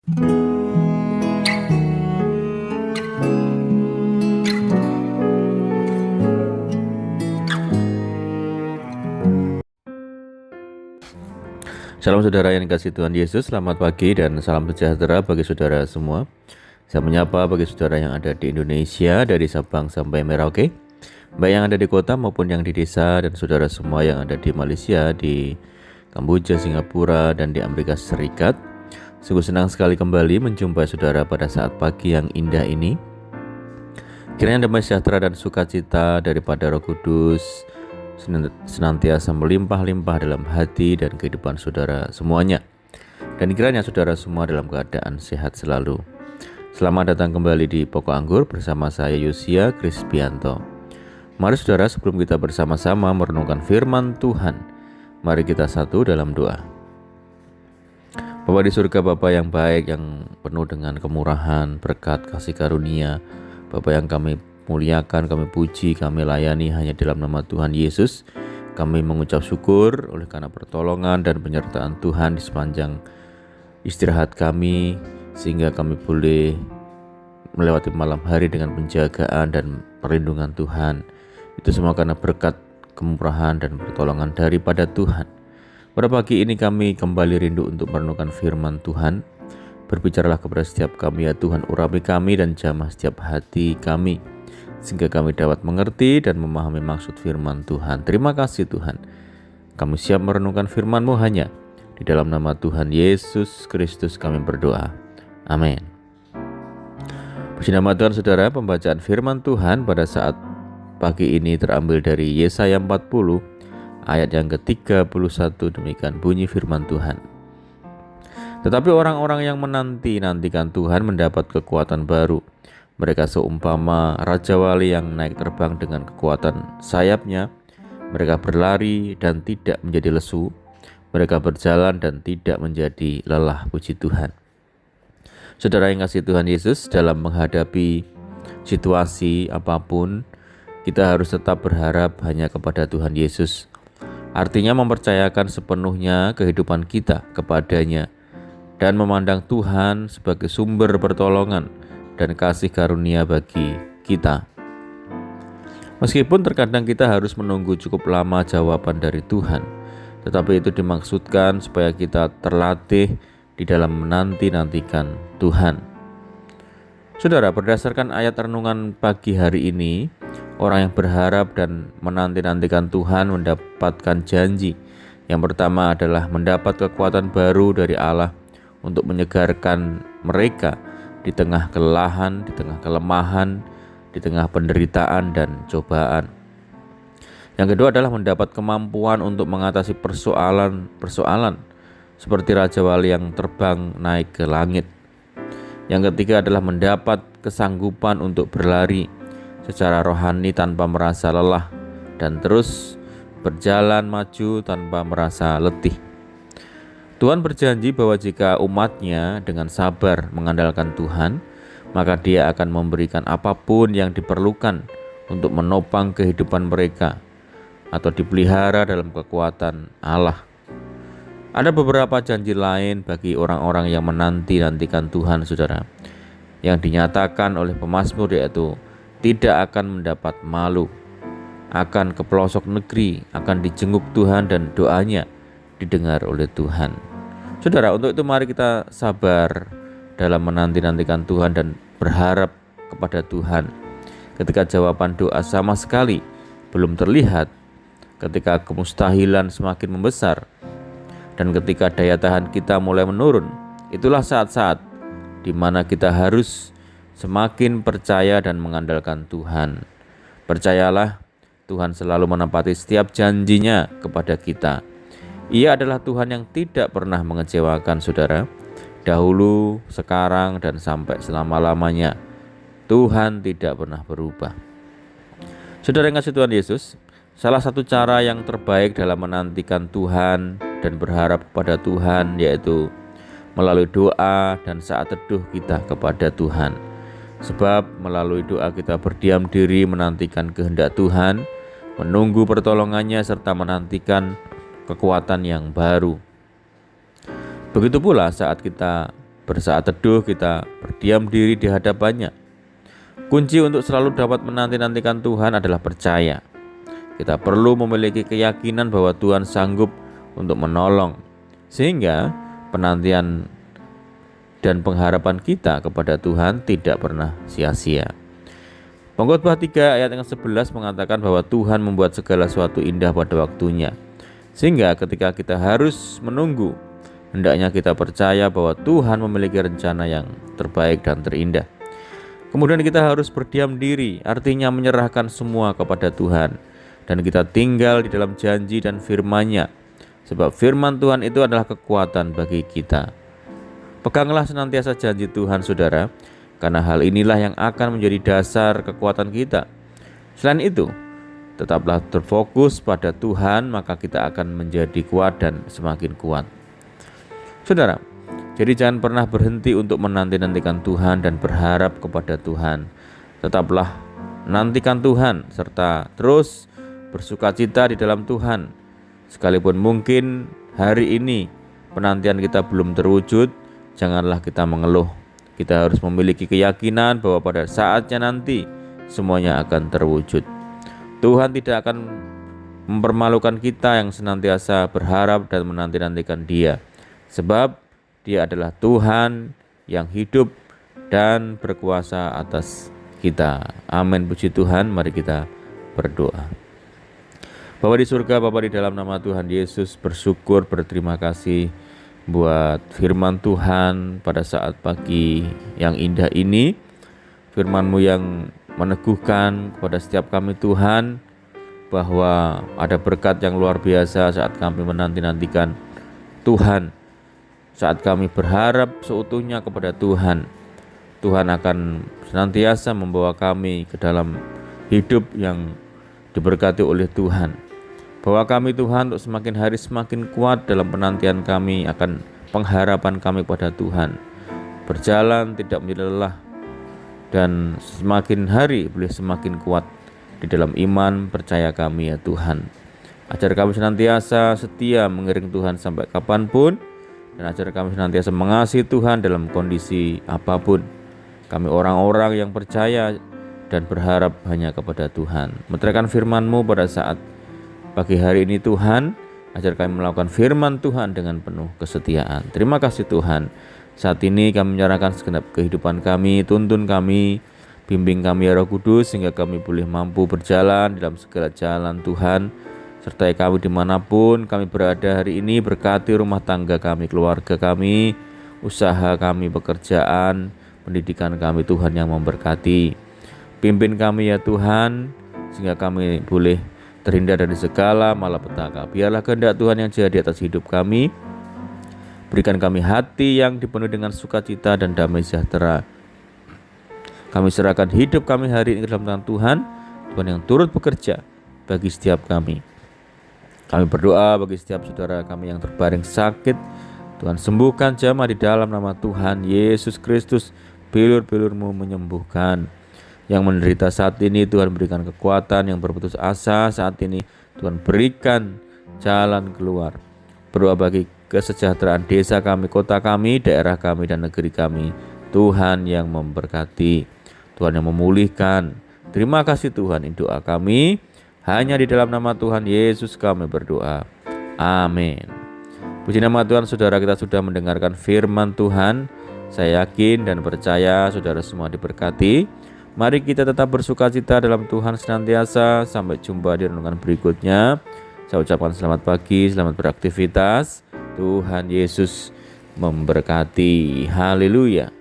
Salam saudara yang dikasihi Tuhan Yesus, selamat pagi dan salam sejahtera bagi saudara semua. Saya menyapa bagi saudara yang ada di Indonesia dari Sabang sampai Merauke, baik yang ada di kota maupun yang di desa, dan saudara semua yang ada di Malaysia, di Kamboja, Singapura, dan di Amerika Serikat. Sungguh senang sekali kembali menjumpai saudara pada saat pagi yang indah ini. Kiranya damai sejahtera dan sukacita daripada Roh Kudus senantiasa melimpah-limpah dalam hati dan kehidupan saudara semuanya. Dan kiranya saudara semua dalam keadaan sehat selalu. Selamat datang kembali di Pokok Anggur bersama saya Yosia Krispianto. Mari saudara, sebelum kita bersama-sama merenungkan firman Tuhan, mari kita satu dalam doa. Bapa di surga, Bapa yang baik, yang penuh dengan kemurahan, berkat, kasih karunia, Bapa yang kami muliakan, kami puji, kami layani hanya dalam nama Tuhan Yesus. Kami mengucap syukur oleh karena pertolongan dan penyertaan Tuhan di sepanjang istirahat kami, sehingga kami boleh melewati malam hari dengan penjagaan dan perlindungan Tuhan. Itu semua karena berkat, kemurahan dan pertolongan daripada Tuhan. Pada pagi ini kami kembali rindu untuk merenungkan firman Tuhan. Berbicaralah kepada setiap kami ya Tuhan, urapi kami dan jamah setiap hati kami, sehingga kami dapat mengerti dan memahami maksud firman Tuhan. Terima kasih Tuhan. Kami siap merenungkan firman-Mu hanya di dalam nama Tuhan Yesus Kristus kami berdoa. Amin. Puji nama Tuhan saudara, pembacaan firman Tuhan pada saat pagi ini terambil dari Yesaya 40 ayat yang ke-31. Demikian bunyi firman Tuhan. Tetapi orang-orang yang menanti-nantikan Tuhan mendapat kekuatan baru. Mereka seumpama Raja Wali yang naik terbang dengan kekuatan sayapnya. Mereka berlari dan tidak menjadi lesu. Mereka berjalan dan tidak menjadi lelah. Puji Tuhan. Saudara yang kasih Tuhan Yesus, dalam menghadapi situasi apapun, kita harus tetap berharap hanya kepada Tuhan Yesus. Artinya mempercayakan sepenuhnya kehidupan kita kepadanya dan memandang Tuhan sebagai sumber pertolongan dan kasih karunia bagi kita. Meskipun terkadang kita harus menunggu cukup lama jawaban dari Tuhan, tetapi itu dimaksudkan supaya kita terlatih di dalam menanti-nantikan Tuhan. Saudara, berdasarkan ayat renungan pagi hari ini, orang yang berharap dan menanti-nantikan Tuhan mendapatkan janji. Yang pertama adalah mendapat kekuatan baru dari Allah untuk menyegarkan mereka di tengah kelelahan, di tengah kelemahan, di tengah penderitaan dan cobaan. Yang kedua adalah mendapat kemampuan untuk mengatasi persoalan seperti Raja Wali yang terbang naik ke langit. Yang ketiga adalah mendapat kesanggupan untuk berlari secara rohani tanpa merasa lelah dan terus berjalan maju tanpa merasa letih. Tuhan berjanji bahwa jika umatnya dengan sabar mengandalkan Tuhan, maka Dia akan memberikan apapun yang diperlukan untuk menopang kehidupan mereka atau dipelihara dalam kekuatan Allah. Ada beberapa janji lain bagi orang-orang yang menanti-nantikan Tuhan, saudara, yang dinyatakan oleh pemazmur, yaitu tidak akan mendapat malu, akan ke pelosok negeri, akan dijenguk Tuhan dan doanya didengar oleh Tuhan. Saudara, untuk itu mari kita sabar dalam menanti-nantikan Tuhan dan berharap kepada Tuhan. Ketika jawaban doa sama sekali belum terlihat, ketika kemustahilan semakin membesar, dan ketika daya tahan kita mulai menurun, itulah saat-saat di mana kita harus semakin percaya dan mengandalkan Tuhan. Percayalah, Tuhan selalu menepati setiap janjinya kepada kita. Ia adalah Tuhan yang tidak pernah mengecewakan, saudara. Dahulu, sekarang, dan sampai selama-lamanya. Tuhan tidak pernah berubah. Saudara yang kasih Tuhan Yesus, salah satu cara yang terbaik dalam menantikan Tuhan dan berharap kepada Tuhan yaitu melalui doa dan saat teduh kita kepada Tuhan. Sebab melalui doa kita berdiam diri menantikan kehendak Tuhan, menunggu pertolongannya serta menantikan kekuatan yang baru. Begitu pula saat kita Bersaat teduh kita berdiam diri di hadapannya. Kunci untuk selalu dapat menanti-nantikan Tuhan adalah percaya. Kita perlu memiliki keyakinan bahwa Tuhan sanggup untuk menolong, sehingga penantian dan pengharapan kita kepada Tuhan tidak pernah sia-sia. Pengkhotbah 3 ayat yang 11 mengatakan bahwa Tuhan membuat segala sesuatu indah pada waktunya. Sehingga ketika kita harus menunggu, hendaknya kita percaya bahwa Tuhan memiliki rencana yang terbaik dan terindah. Kemudian kita harus berdiam diri, artinya menyerahkan semua kepada Tuhan. Dan kita tinggal di dalam janji dan firman-Nya. Sebab firman Tuhan itu adalah kekuatan bagi kita. Peganglah senantiasa janji Tuhan, saudara, karena hal inilah yang akan menjadi dasar kekuatan kita. Selain itu, tetaplah terfokus pada Tuhan, maka kita akan menjadi kuat dan semakin kuat. Saudara, jadi jangan pernah berhenti untuk menanti-nantikan Tuhan dan berharap kepada Tuhan. Tetaplah nantikan Tuhan serta terus bersukacita di dalam Tuhan. Sekalipun mungkin hari ini penantian kita belum terwujud, janganlah kita mengeluh. Kita harus memiliki keyakinan bahwa pada saatnya nanti semuanya akan terwujud. Tuhan tidak akan mempermalukan kita yang senantiasa berharap dan menanti-nantikan Dia. Sebab Dia adalah Tuhan yang hidup dan berkuasa atas kita. Amin, puji Tuhan. Mari kita berdoa. Bapa di surga, Bapa di dalam nama Tuhan Yesus, bersyukur, berterima kasih buat firman Tuhan pada saat pagi yang indah ini. Firman-Mu yang meneguhkan kepada setiap kami Tuhan, bahwa ada berkat yang luar biasa saat kami menanti-nantikan Tuhan. Saat kami berharap seutuhnya kepada Tuhan, Tuhan akan senantiasa membawa kami ke dalam hidup yang diberkati oleh Tuhan. Bahwa kami Tuhan untuk semakin hari semakin kuat dalam penantian kami akan pengharapan kami pada Tuhan. Berjalan tidak menjadi lelah dan semakin hari boleh semakin kuat di dalam iman percaya kami ya Tuhan. Ajar kami senantiasa setia mengiring Tuhan sampai kapanpun, dan ajar kami senantiasa mengasihi Tuhan dalam kondisi apapun. Kami orang-orang yang percaya dan berharap hanya kepada Tuhan. Meteraikan firman-Mu pada saat pagi hari ini Tuhan, ajar kami melakukan firman Tuhan dengan penuh kesetiaan. Terima kasih Tuhan. Saat ini kami menyerahkan segenap kehidupan kami, tuntun kami, bimbing kami ya Roh Kudus, sehingga kami boleh mampu berjalan dalam segala jalan Tuhan. Sertai kami dimanapun kami berada hari ini, berkati rumah tangga kami, keluarga kami, usaha kami, pekerjaan, pendidikan kami Tuhan yang memberkati. Pimpin kami ya Tuhan, sehingga kami boleh terhindar dari segala malapetaka. Biarlah kehendak Tuhan yang jadi atas hidup kami. Berikan kami hati yang dipenuhi dengan sukacita dan damai sejahtera. Kami serahkan hidup kami hari ini ke dalam tangan Tuhan, Tuhan yang turut bekerja bagi setiap kami. Kami berdoa bagi setiap saudara kami yang terbaring sakit. Tuhan sembuhkan jamah di dalam nama Tuhan Yesus Kristus. Bilur-bilur-Mu menyembuhkan. Yang menderita saat ini Tuhan berikan kekuatan, yang berputus asa saat ini Tuhan berikan jalan keluar. Berdoa bagi kesejahteraan desa kami, kota kami, daerah kami, dan negeri kami. Tuhan yang memberkati, Tuhan yang memulihkan. Terima kasih Tuhan, ini doa kami. Hanya di dalam nama Tuhan Yesus kami berdoa. Amin. Puji nama Tuhan, saudara, kita sudah mendengarkan firman Tuhan. Saya yakin dan percaya saudara semua diberkati. Mari kita tetap bersukacita dalam Tuhan senantiasa. Sampai jumpa di renungan berikutnya. Saya ucapkan selamat pagi, selamat beraktivitas. Tuhan Yesus memberkati. Haleluya.